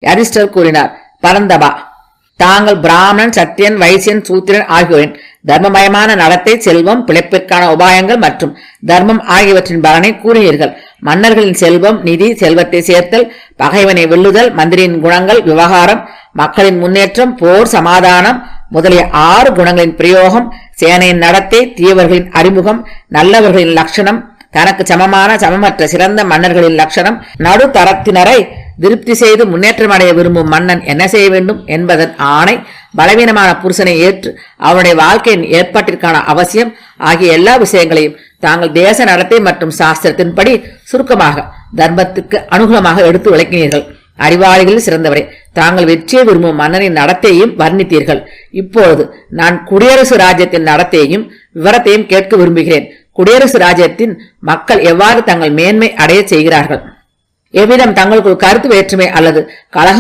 யதிஷ்டர் கூறினார். பரந்தபா, தாங்கள் பிராமணன், சத்தியன், வைசியன், சூத்திரன் ஆகியோரின் தர்மமயமான நடத்தை, செல்வம், பிழைப்பிற்கான உபாயங்கள் மற்றும் தர்மம் ஆகியவற்றின் பலனை கூறினீர்கள். மன்னர்களின் செல்வம், நிதி, செல்வத்தை சேர்த்தல், பகைவனை வெல்லுதல், மந்திரியின் குணங்கள், விவகாரம், மக்களின் முன்னேற்றம், போர், சமாதானம் முதலிய 6 குணங்களின் பிரயோகம், சேனையின் நடத்தை, தீயவர்களின் அறிமுகம், நல்லவர்களின் லட்சணம், தனக்கு சமமான சமமற்ற சிறந்த மன்னர்களின் லட்சணம், நடுத்தரத்தினரை திருப்தி செய்து முன்னேற்றமடைய விரும்பும் மன்னன் என்ன செய்ய வேண்டும் என்பதன் ஆணை, பலவீனமான புருஷனை ஏற்று அவனுடைய வாழ்க்கையின் ஏற்பாட்டிற்கான அவசியம் ஆகிய எல்லா விஷயங்களையும் தாங்கள் தேச நடத்தை மற்றும் சாஸ்திரத்தின்படி சுருக்கமாக தர்மத்துக்கு அனுகூலமாக எடுத்து விளக்கினீர்கள். அறிவாளிகளில் சிறந்தவரை, தாங்கள் வெற்றியை விரும்பும் மன்னனின் நடத்தையையும் வர்ணித்தீர்கள். இப்பொழுது நான் குடியரசு ராஜ்யத்தின் நடத்தையையும் விவரத்தையும் கேட்க விரும்புகிறேன். குடியரசு ராஜ்யத்தின் மக்கள் எவ்வாறு தங்கள் மேன்மை அடைய செய்கிறார்கள்? எவ்விதம் தங்களுக்கு கருத்து வேற்றுமை அல்லது கலகம்